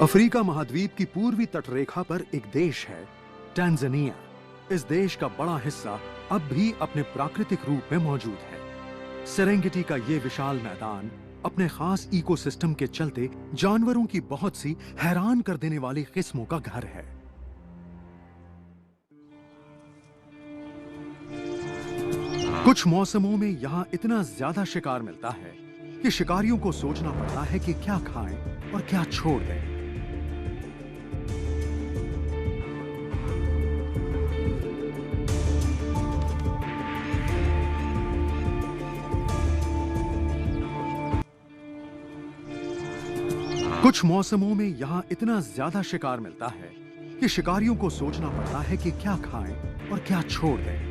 Africa महाद्वीप की पूर्वी तटरेखा पर एक देश है, टैंजानिया। इस देश का बड़ा हिस्सा अब भी अपने प्राकृतिक रूप में मौजूद है। सेरेंगेटी का ये विशाल मैदान अपने खास इकोसिस्टम के चलते जानवरों की बहुत सी हैरान कर देने वाली किस्मों का घर है। कुछ मौसमों में यहां इतना ज्यादा शिकार मिलता है कि शिकारियों को सोचना पड़ता है कि क्या खाएं और क्या छोड़ दें। कुछ मौसमों में यहां इतना ज्यादा शिकार मिलता है कि शिकारियों को सोचना पड़ता है कि क्या खाएं और क्या छोड़ दें।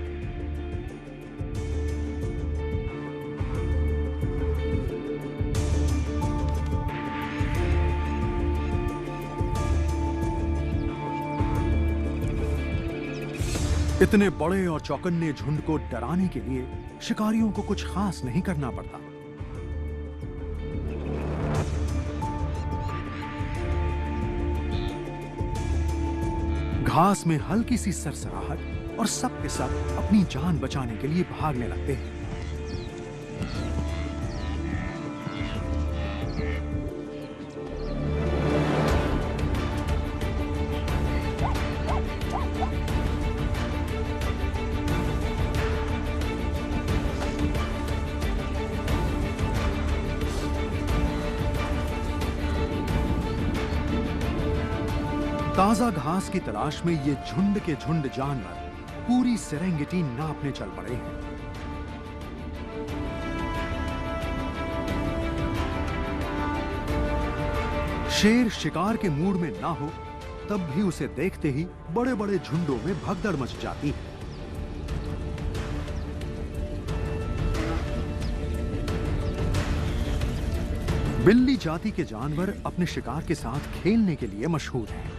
इतने बड़े और चौकन्ने झुंड को डराने के लिए शिकारियों को कुछ खास नहीं करना पड़ता। घास में हल्की सी सरसराहट और सब के सब अपनी जान बचाने के लिए भागने लगते हैं। ताजा घास की तलाश में ये झुंड के झुंड जानवर पूरी सेरेंगेटी नापने चल पड़े हैं। शेर शिकार के मूड में ना हो तब भी उसे देखते ही बड़े बड़े झुंडों में भगदड़ मच जाती है। बिल्ली जाति के जानवर अपने शिकार के साथ खेलने के लिए मशहूर हैं।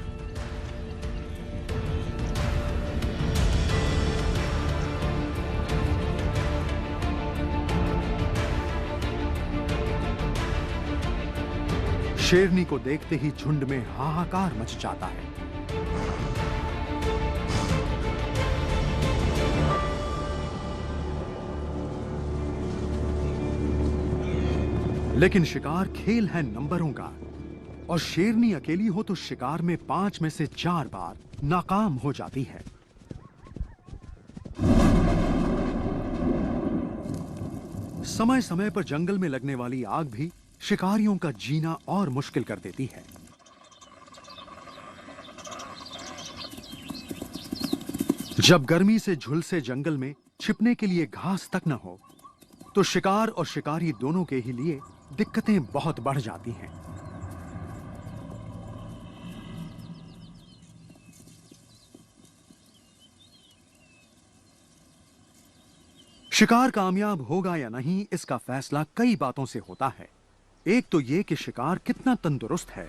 शेरनी को देखते ही झुंड में हाहाकार मच जाता है। लेकिन शिकार खेल है नंबरों का, और शेरनी अकेली हो तो शिकार में 5 में से 4 बार नाकाम हो जाती है। समय समय पर जंगल में लगने वाली आग भी शिकारियों का जीना और मुश्किल कर देती है। जब गर्मी से झुलसे जंगल में छिपने के लिए घास तक न हो तो शिकार और शिकारी दोनों के ही लिए दिक्कतें बहुत बढ़ जाती हैं। शिकार कामयाब होगा या नहीं, इसका फैसला कई बातों से होता है। एक तो यह कि शिकार कितना तंदुरुस्त है।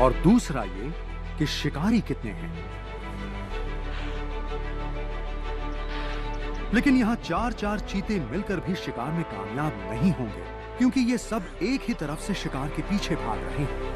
और दूसरा ये कि शिकारी कितने हैं। लेकिन यहां 4-4 चीते मिलकर भी शिकार में कामयाब नहीं होंगे, क्योंकि ये सब एक ही तरफ से शिकार के पीछे भाग रहे हैं।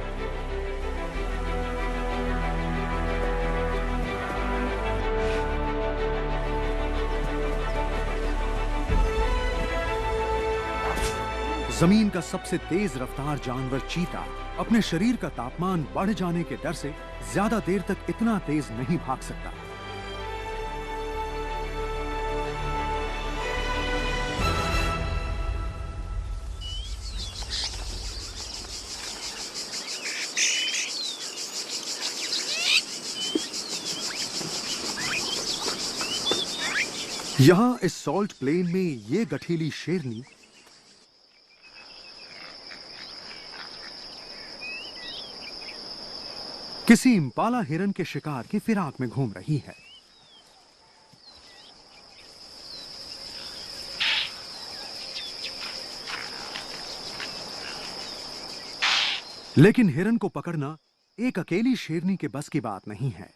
जमीन का सबसे तेज रफ्तार जानवर चीता अपने शरीर का तापमान बढ़ जाने के डर से ज्यादा देर तक इतना तेज नहीं भाग सकता। यहां इस सॉल्ट प्लेन में ये गठीली शेरनी किसी इम्पाला हिरन के शिकार की फिराक में घूम रही है। लेकिन हिरन को पकड़ना एक अकेली शेरनी के बस की बात नहीं है।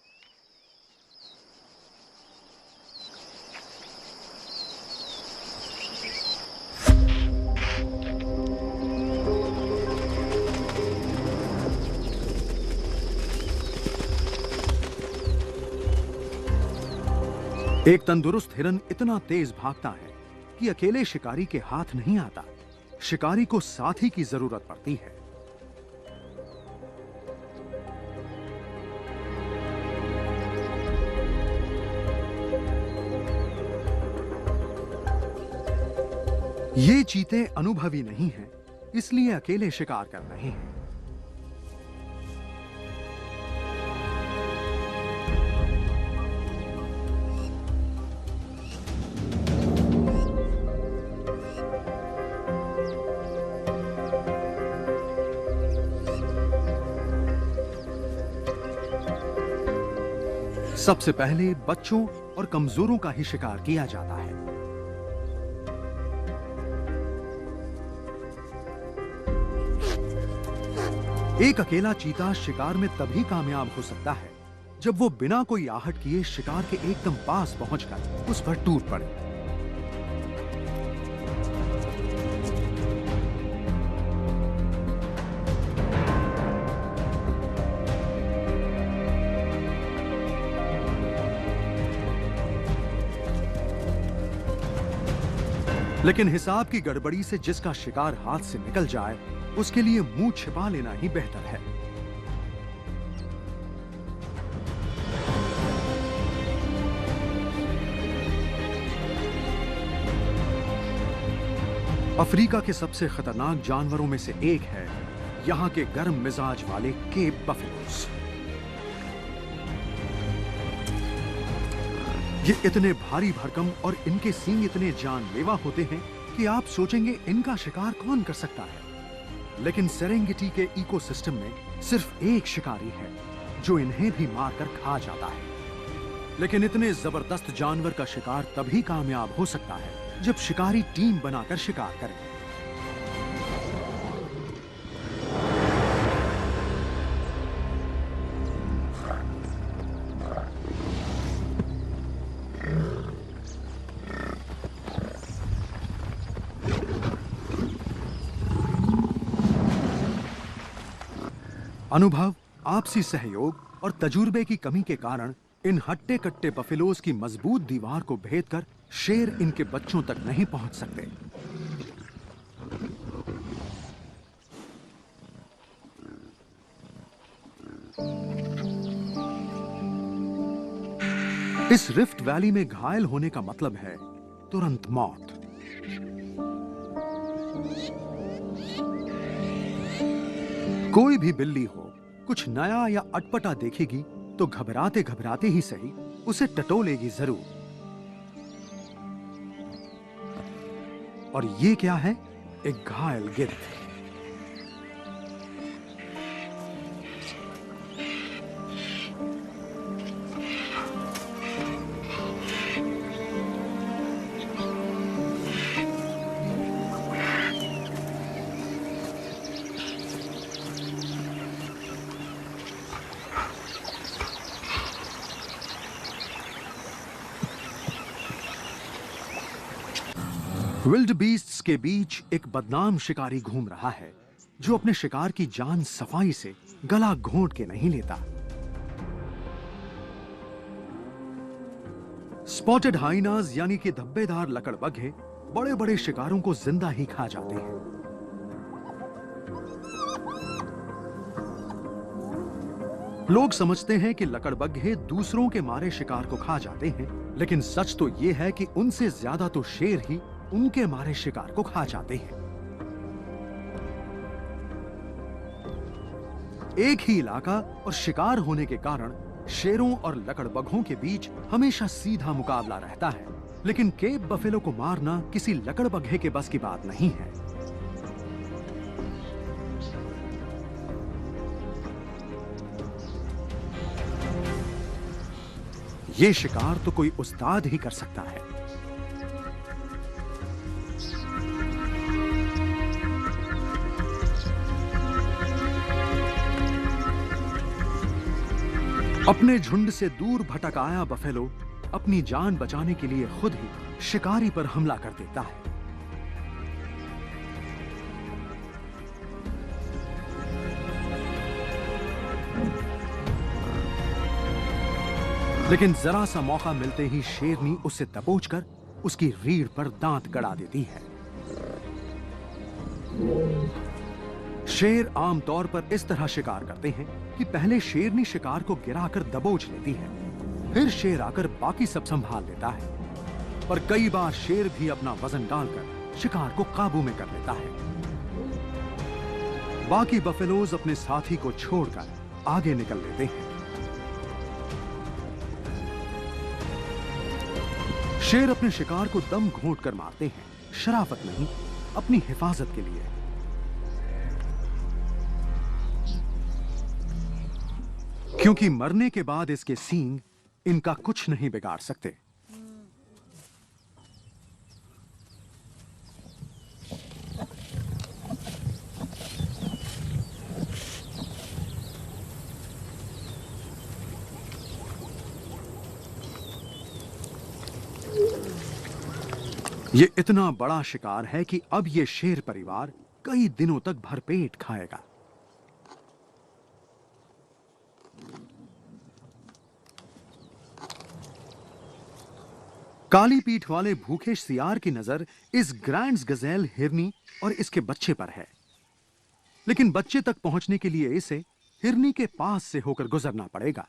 एक तंदुरुस्त हिरन इतना तेज भागता है कि अकेले शिकारी के हाथ नहीं आता। शिकारी को साथी की जरूरत पड़ती है। ये चीते अनुभवी नहीं हैं, इसलिए अकेले शिकार कर रहे हैं। सबसे पहले बच्चों और कमजोरों का ही शिकार किया जाता है। एक अकेला चीता शिकार में तभी कामयाब हो सकता है जब वो बिना कोई आहट किए शिकार के एकदम पास पहुंचकर उस पर टूट पड़े। लेकिन हिसाब की गड़बड़ी से जिसका शिकार हाथ से निकल जाए, उसके लिए मुंह छिपा लेना ही बेहतर है। अफ्रीका के सबसे खतरनाक जानवरों में से एक है यहां के गर्म मिजाज वाले केप बफेलोस। ये इतने भारी भरकम और इनके सींग इतने जानलेवा होते हैं कि आप सोचेंगे इनका शिकार कौन कर सकता है। लेकिन सेरेंगेटी के इकोसिस्टम में सिर्फ एक शिकारी है जो इन्हें भी मारकर खा जाता है। लेकिन इतने जबरदस्त जानवर का शिकार तभी कामयाब हो सकता है जब शिकारी टीम बनाकर शिकार करें। अनुभव, आपसी सहयोग और तजुर्बे की कमी के कारण इन हट्टे कट्टे बफेलोज की मजबूत दीवार को भेदकर शेर इनके बच्चों तक नहीं पहुंच सकते। इस रिफ्ट वैली में घायल होने का मतलब है तुरंत मौत। कोई भी बिल्ली हो, कुछ नया या अटपटा देखेगी तो घबराते घबराते ही सही उसे टटोलेगी जरूर। और ये क्या है? एक घायल गिद्ध। विल्डबीस्ट्स के बीच एक बदनाम शिकारी घूम रहा है जो अपने शिकार की जान सफाई से गला घोंट के नहीं लेता। स्पॉटेड हाइनास यानी कि धब्बेदार लकड़बग्घे बड़े बड़े शिकारों को जिंदा ही खा जाते हैं। लोग समझते हैं कि लकड़बग्घे दूसरों के मारे शिकार को खा जाते हैं, लेकिन सच तो यह है कि उनसे ज्यादा तो शेर ही उनके मारे शिकार को खा जाते हैं। एक ही इलाका और शिकार होने के कारण शेरों और लकड़बग्घों के बीच हमेशा सीधा मुकाबला रहता है, लेकिन केप बफेलो को मारना किसी लकड़बग्घे के बस की बात नहीं है। ये शिकार तो कोई उस्ताद ही कर सकता है। अपने झुंड से दूर भटक आया बफेलो अपनी जान बचाने के लिए खुद ही शिकारी पर हमला कर देता है। लेकिन जरा सा मौका मिलते ही शेरनी उसे दबोचकर उसकी रीढ़ पर दांत गड़ा देती है। शेर आमतौर पर इस तरह शिकार करते हैं कि पहले शेरनी शिकार को गिराकर दबोच लेती है, फिर शेर आकर बाकी सब संभाल लेता है। पर कई बार शेर भी अपना वजन डालकर शिकार को काबू में कर लेता है। बाकी बफेलोज अपने साथी को छोड़कर आगे निकल लेते हैं। शेर अपने शिकार को दम घोंट कर मारते हैं, शराफत नहीं, अपनी हिफाजत के लिए। क्योंकि मरने के बाद इसके सींग इनका कुछ नहीं बिगाड़ सकते। ये इतना बड़ा शिकार है कि अब ये शेर परिवार कई दिनों तक भरपेट खाएगा। काली पीठ वाले भूखे सियार की नजर इस ग्रैंड्स गजेल हिरनी और इसके बच्चे पर है, लेकिन बच्चे तक पहुंचने के लिए इसे हिरनी के पास से होकर गुजरना पड़ेगा।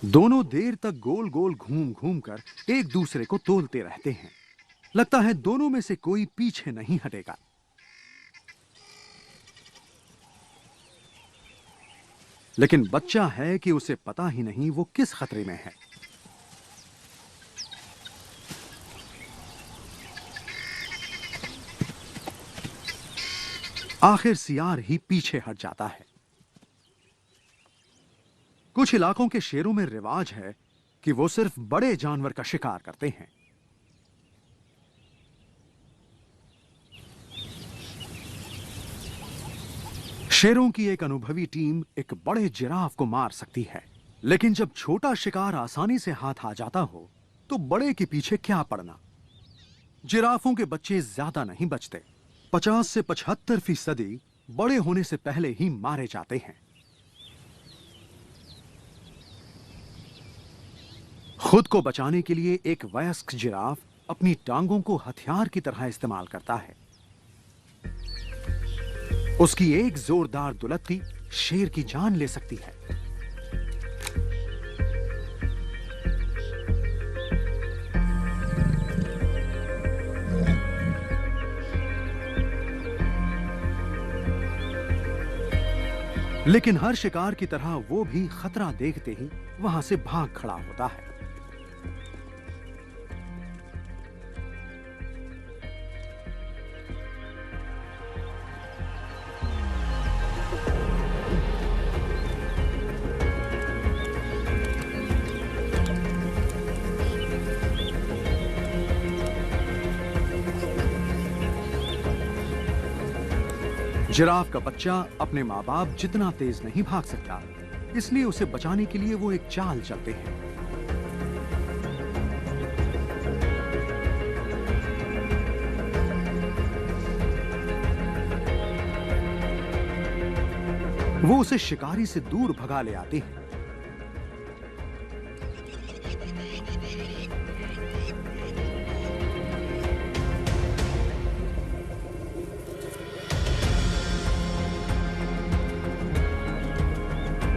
दोनों देर तक गोल गोल घूम घूम कर एक दूसरे को तोलते रहते हैं। लगता है दोनों में से कोई पीछे नहीं हटेगा। लेकिन बच्चा है कि उसे पता ही नहीं वो किस खतरे में है। आखिर सियार ही पीछे हट जाता है। कुछ इलाकों के शेरों में रिवाज है कि वो सिर्फ बड़े जानवर का शिकार करते हैं। शेरों की एक अनुभवी टीम एक बड़े जिराफ को मार सकती है, लेकिन जब छोटा शिकार आसानी से हाथ आ जाता हो तो बड़े के पीछे क्या पड़ना। जिराफों के बच्चे ज्यादा नहीं बचते। 50 से 75% बड़े होने से पहले ही मारे जाते हैं। खुद को बचाने के लिए एक वयस्क जिराफ अपनी टांगों को हथियार की तरह इस्तेमाल करता है। उसकी एक जोरदार दुलत्ती शेर की जान ले सकती है। लेकिन हर शिकार की तरह वो भी खतरा देखते ही वहां से भाग खड़ा होता है। जिराफ का बच्चा अपने माँ बाप जितना तेज नहीं भाग सकता, इसलिए उसे बचाने के लिए वो एक चाल चलते हैं। वो उसे शिकारी से दूर भगा ले आते हैं।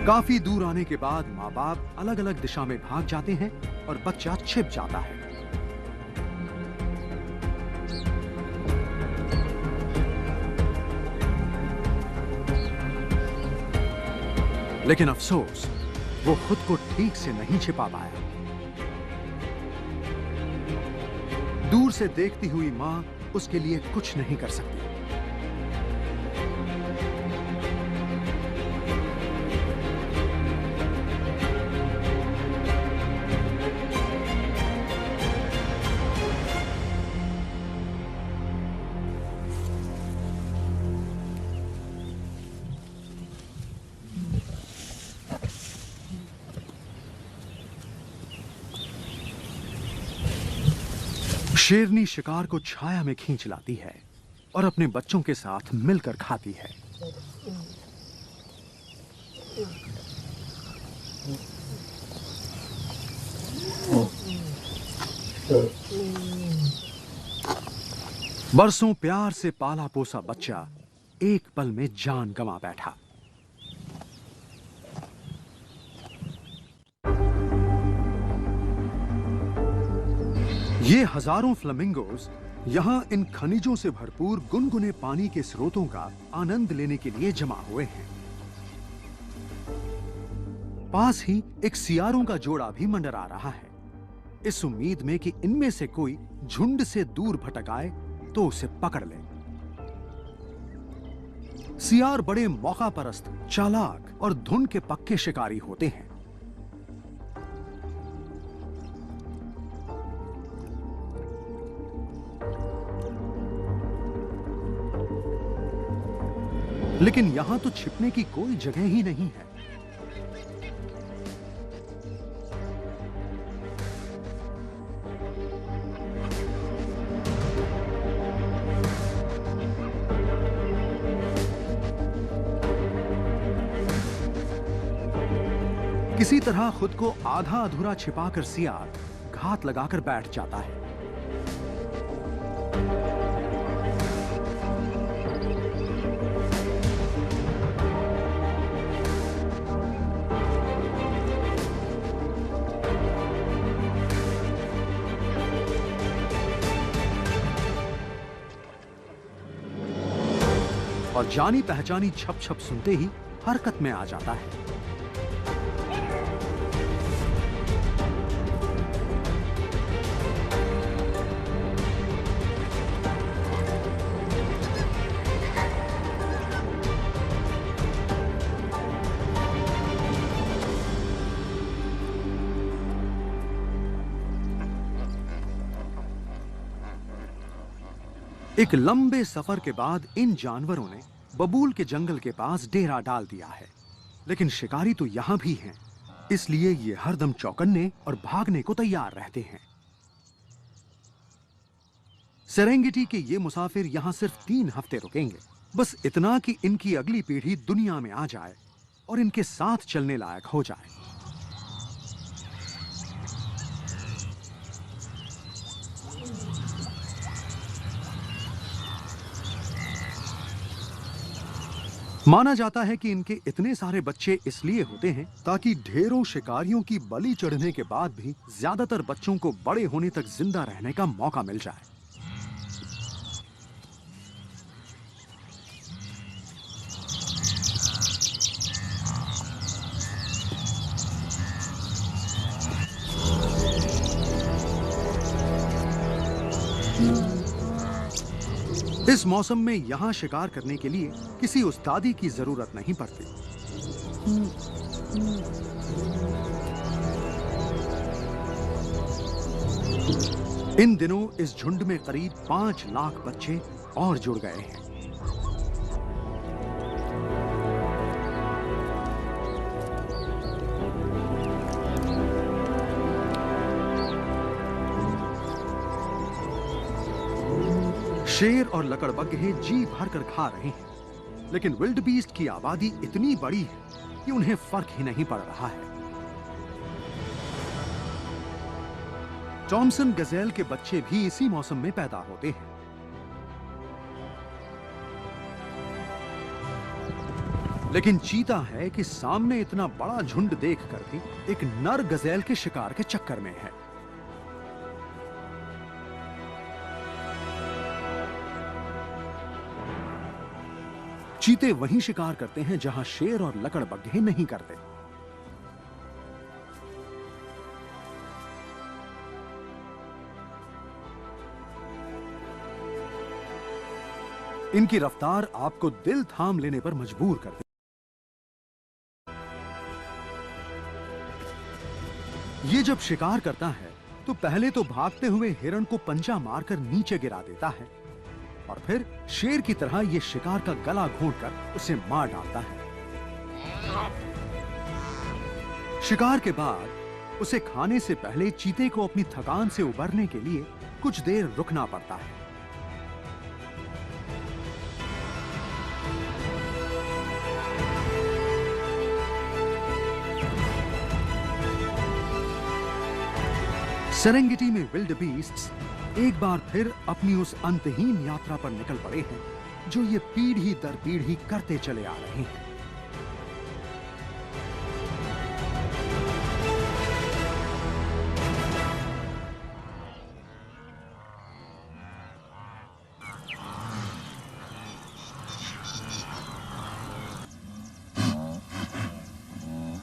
काफी दूर आने के बाद माँ बाप अलग अलग दिशा में भाग जाते हैं और बच्चा छिप जाता है। लेकिन अफसोस, वो खुद को ठीक से नहीं छिपा पाया। दूर से देखती हुई मां उसके लिए कुछ नहीं कर सकती। शेरनी शिकार को छाया में खींच लाती है और अपने बच्चों के साथ मिलकर खाती है। बरसों प्यार से पाला पोसा बच्चा एक पल में जान गंवा बैठा। ये हजारों फ्लेमिंगोज यहां इन खनिजों से भरपूर गुनगुने पानी के स्रोतों का आनंद लेने के लिए जमा हुए हैं। पास ही एक सियारों का जोड़ा भी मंडरा रहा है, इस उम्मीद में कि इनमें से कोई झुंड से दूर भटक आए तो उसे पकड़ ले। सियार बड़े मौका परस्त, चालाक और धुन के पक्के शिकारी होते हैं। लेकिन यहां तो छिपने की कोई जगह ही नहीं है। किसी तरह खुद को आधा अधूरा छिपाकर सियार घात लगाकर बैठ जाता है। और जानी पहचानी छप छप सुनते ही हरकत में आ जाता है। एक लंबे सफर के बाद इन जानवरों ने बबूल के जंगल के पास डेरा डाल दिया है, लेकिन शिकारी तो यहां भी हैं, इसलिए ये हरदम चौकन्ने और भागने को तैयार रहते हैं। सेरेंगेटी के ये मुसाफिर यहां सिर्फ 3 हफ्ते रुकेंगे, बस इतना कि इनकी अगली पीढ़ी दुनिया में आ जाए और इनके साथ चलने लायक हो जाए। माना जाता है कि इनके इतने सारे बच्चे इसलिए होते हैं ताकि ढेरों शिकारियों की बलि चढ़ने के बाद भी ज्यादातर बच्चों को बड़े होने तक जिंदा रहने का मौका मिल जाए। इस मौसम में यहां शिकार करने के लिए किसी उस्तादी की जरूरत नहीं पड़ती। इन दिनों इस झुंड में करीब 5 लाख बच्चे और जुड़ गए हैं। शेर और लकड़बग्घे जी भर कर खा रहे हैं, लेकिन विल्ड बीस्ट की आबादी इतनी बड़ी है कि उन्हें फर्क ही नहीं पड़ रहा है। टॉमसन गजेल के बच्चे भी इसी मौसम में पैदा होते हैं। लेकिन चीता है कि सामने इतना बड़ा झुंड देखकर भी एक नर गजेल के शिकार के चक्कर में है। चीते वहीं शिकार करते हैं जहां शेर और लकड़बग्घे नहीं करते। इनकी रफ्तार आपको दिल थाम लेने पर मजबूर कर दे। ये जब शिकार करता है तो पहले तो भागते हुए हिरण को पंजा मारकर नीचे गिरा देता है और फिर शेर की तरह यह शिकार का गला घोंटकर उसे मार डालता है। शिकार के बाद उसे खाने से पहले चीते को अपनी थकान से उबरने के लिए कुछ देर रुकना पड़ता है। सेरेंगेटी में विल्डबीस्ट्स एक बार फिर अपनी उस अंतहीन यात्रा पर निकल पड़े हैं जो ये पीढ़ी दर पीढ़ी करते चले आ रहे हैं।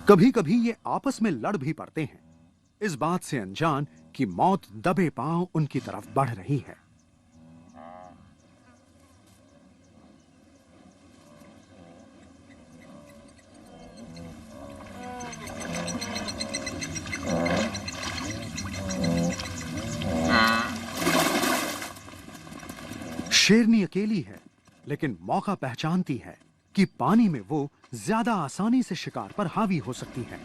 कभी कभी ये आपस में लड़ भी पड़ते हैं, इस बात से अनजान कि मौत दबे पांव उनकी तरफ बढ़ रही है। शेरनी अकेली है, लेकिन मौका पहचानती है कि पानी में वो ज्यादा आसानी से शिकार पर हावी हो सकती है।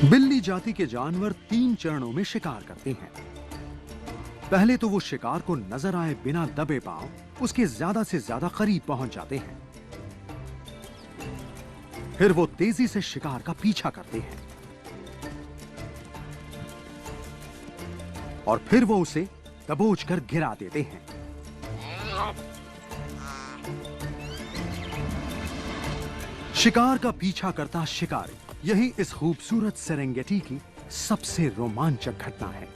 बिल्ली जाति के जानवर 3 चरणों में शिकार करते हैं। पहले तो वो शिकार को नजर आए बिना दबे पांव उसके ज्यादा से ज्यादा करीब पहुंच जाते हैं। फिर वो तेजी से शिकार का पीछा करते हैं और फिर वो उसे दबोच कर गिरा देते हैं। शिकार का पीछा करता शिकारी, यही इस खूबसूरत सेरेंगेटी की सबसे रोमांचक घटना है।